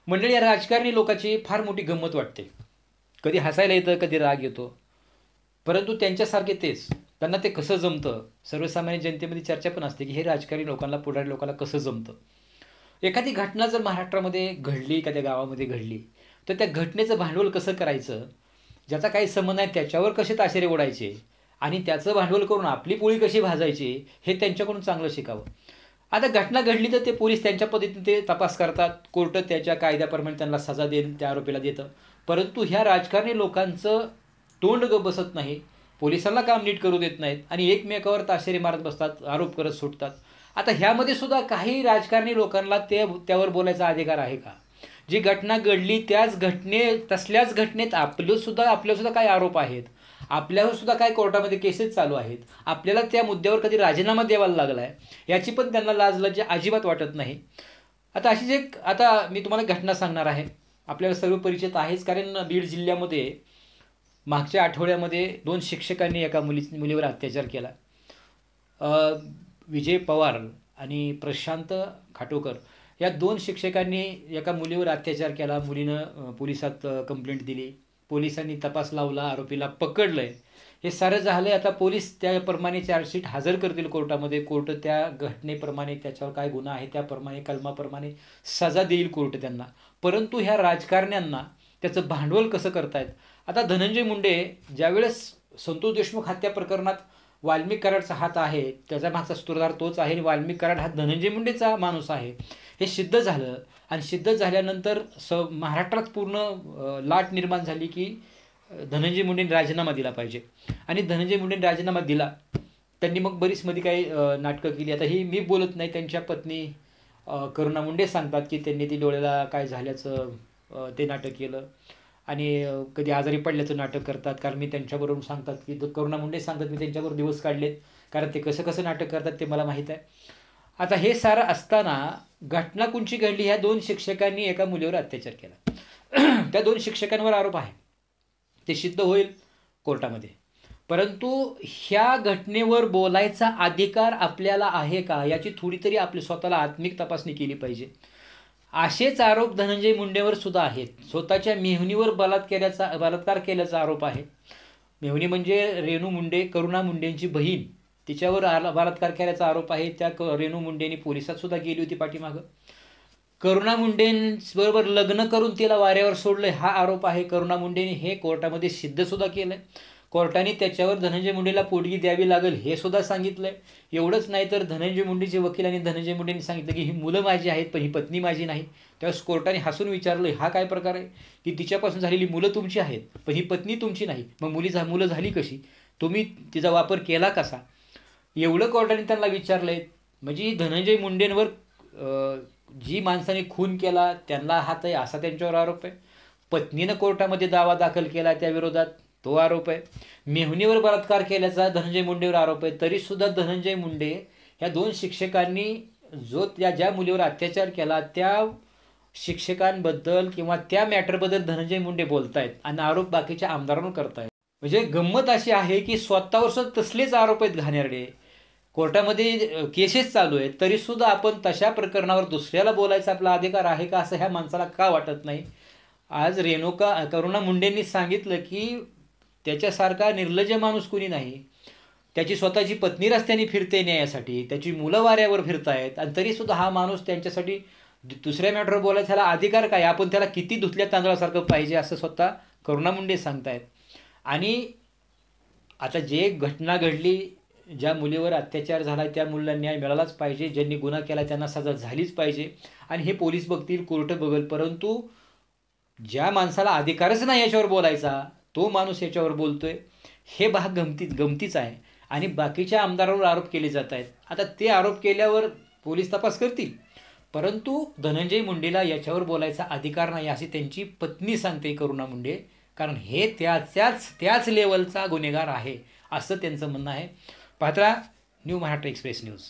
मंडळी, या राजकारणी लोकांची फार मोठी गंमत वाटते. कधी हसायला येतं, कधी राग येतो. परंतु त्यांच्यासारखे तेच. त्यांना ते कसं जमतं? सर्वसामान्य जनतेमध्ये चर्चा पण असते की हे राजकारणी लोकांना, पुढारी लोकांना कसं जमतं? एखादी घटना जर महाराष्ट्रामध्ये घडली, एखाद्या गावामध्ये घडली, तर त्या घटनेचं भांडवल कसं करायचं? ज्याचा काही संबंध नाही त्याच्यावर कसे ताशेरे ओढायचे आणि त्याचं भांडवल करून आपली पोळी कशी भाजायची, हे त्यांच्याकडून चांगलं शिकावं. आता घटना घडली तर ते पोलीस त्यांच्या पद्धतीने ते तपास करतात. कोर्ट त्याच्या कायद्याप्रमाणे त्यांना सजा देईल, त्या आरोपीला देतं. परंतु ह्या राजकारणी लोकांचं तोंड बसत नाही. पोलिसांना काम नीट करू देत नाहीत आणि एकमेकावर ताशेरे मारत बसतात, आरोप करत सुटतात. आता ह्यामध्ये सुद्धा काही राजकारणी लोकांना त्यावर बोलायचा अधिकार आहे का? जी घटना घडली तसल्याच घटनेत आपल्यावर सुद्धा काही आरोप आहेत. आपल्यावर सुद्धा काही कोर्टामध्ये केसेस चालू आहेत. आपल्याला त्या मुद्द्यावर कधी राजीनामा द्यावा लागला आहे, याची पण त्यांना लाज अजिबात वाटत नाही. आता मी तुम्हाला घटना सांगणार आहे. आपल्याला सर्व परिचित आहेच, कारण बीड जिल्ह्यामध्ये मागच्या आठवड्यामध्ये 2 शिक्षकांनी एका मुलीवर अत्याचार केला. विजय पवार आणि प्रशांत खाटोकर या 2 शिक्षकांनी एका मुलीवर अत्याचार केला. मुलीनं पोलिसात कंप्लेंट दिली. पोलिसांनी तपास लावला, आरोपीला पकडलंय. हे सारं झालंय. आता पोलीस त्याप्रमाणे चार्जशीट हजर करतील कोर्टामध्ये. कोर्ट त्या घटनेप्रमाणे, त्याच्यावर काय गुन्हा आहे त्याप्रमाणे, कलमाप्रमाणे सजा देईल कोर्ट त्यांना. परंतु ह्या राजकारण्यांना त्याचं भांडवल कसं करतायत? आता धनंजय मुंडे ज्यावेळेस संतोष देशमुख हत्या प्रकरणात वाल्मिक कराडचा हात आहे, त्याचा मागचा सूत्रधार तोच आहे आणि वाल्मिक कराड हा धनंजय मुंडेचा माणूस आहे, हे सिद्ध झालं. आणि सिद्ध झाल्यानंतर महाराष्ट्रात पूर्ण लाट निर्माण झाली की धनंजय मुंडेंनी राजीनामा दिला पाहिजे. आणि धनंजय मुंडेंनी राजीनामा दिला. त्यांनी मग बरीच मध्ये काही नाटकं केली. आता ही मी बोलत नाही, त्यांच्या पत्नी करुणा मुंडे सांगतात की त्यांनी ती डोळ्याला काय झाल्याचं ते नाटक केलं आणि कधी आजारी पडल्याचं नाटक करतात. कारण मी त्यांच्याबरोबर सांगतात की करुणा मुंडे सांगतात मी त्यांच्याबरोबर दिवस काढलेत, कारण ते कसं कसं नाटक करतात ते मला माहीत आहे. आता हे सारं असताना घटना कोणची घडली? ह्या 2 शिक्षकांनी एका मुलीवर अत्याचार केला. त्या 2 शिक्षकांवर आरोप आहे, ते सिद्ध होईल कोर्टामध्ये. परंतु ह्या घटनेवर बोलायचा अधिकार आपल्याला आहे का, याची थोडी तरी आपली स्वतःला आत्मिक तपासणी केली पाहिजे. असेच आरोप धनंजय मुंडेवर सुद्धा आहेत. स्वतःच्या मेहुणीवर बलात्कार केल्याचा आरोप आहे. मेहुणी म्हणजे रेणू मुंडे, करुणा मुंडेंची बहीण, तिच्यावर बलात्कार केल्याचा आरोप आहे. त्या रेणू मुंडेंनी पोलिसात सुद्धा गेली होती पाठीमागं. करुणा मुंडेंबरोबर लग्न करून तिला वाऱ्यावर सोडलंय हा आरोप आहे. करुणा मुंडेंनी हे कोर्टामध्ये सिद्ध सुद्धा केलंय. कोर्टाने त्याच्यावर धनंजय मुंडेला पोटगी द्यावी लागेल हे सुद्धा सांगितलंय. एवढंच नाही तर धनंजय मुंडेचे वकील आणि धनंजय मुंडेंनी सांगितलं की ही मुलं माझी आहेत पण ही पत्नी माझी नाही. त्यावेळेस कोर्टाने हसून विचारलं, हा काय प्रकार आहे की तिच्यापासून झालेली मुलं तुमची आहेत पण ही पत्नी तुमची नाही, मग मुलं झाली कशी, तुम्ही तिचा वापर केला कसा? एवढं कोर्टाने त्यांना विचारलंय. म्हणजे धनंजय मुंडेंवर जी माणसाने खून केला त्यांना हात आहे असा त्यांच्यावर आरोप आहे. पत्नीनं कोर्टामध्ये दावा दाखल केला त्या विरोधात, तो आरोप आहे. मेहुणीवर बलात्कार केल्याचा धनंजय मुंडेवर आरोप आहे. तरीसुद्धा धनंजय मुंडे ह्या 2 शिक्षकांनी ज्या मुलीवर अत्याचार केला त्या शिक्षकांबद्दल किंवा त्या मॅटरबद्दल धनंजय मुंडे बोलतायत आणि आरोप बाकीच्या आमदारांवर करतायत. म्हणजे गंमत अशी आहे की स्वतःवर सुद्धा तसलेच आरोप आहेत घाणेरडे. कोर्टामध्ये केसेस चालू आहेत, तरीसुद्धा आपण तशा प्रकरणावर दुसऱ्याला बोलायचा आपला अधिकार आहे का, असं ह्या माणसाला का वाटत नाही? आज करुणा मुंडेंनी सांगितलं की त्याच्यासारखा निर्लज्ज माणूस कुणी नाही. त्याची स्वतःची पत्नी रस्त्याने फिरते न्यायासाठी, त्याची मुलं वाऱ्यावर फिरतायत आणि तरीसुद्धा हा माणूस त्यांच्यासाठी दुसऱ्या मॅटरवर बोलायचा अधिकार काय? आपण त्याला किती धुतल्या तांदळासारखं पाहिजे असं स्वतः करुणा मुंडे सांगतायत. आणि आता जे घटना घडली, ज्या मुलीवर अत्याचार झाला त्या मुलीला न्याय मिळालाच पाहिजे. ज्यांनी गुन्हा केला त्यांना सजा झालीच पाहिजे आणि हे पोलीस बघतील, कोर्ट बघेल. परंतु ज्या माणसाला अधिकारच नाही याच्यावर बोलायचा तो माणूस याच्यावर बोलतोय, हे भाग गमतीच आहे. आणि बाकीच्या आमदारांवर आरोप केले जात आहेत. आता ते आरोप केल्यावर पोलीस तपास करतील, परंतु धनंजय मुंडेला याच्यावर बोलायचा अधिकार नाही अशी त्यांची पत्नी सांगते करुणा मुंडे, कारण हे त्याच लेवलचा गुन्हेगार आहे असं त्यांचं म्हणणं आहे. पाहता न्यू महाराष्ट्र एक्सप्रेस न्यूज.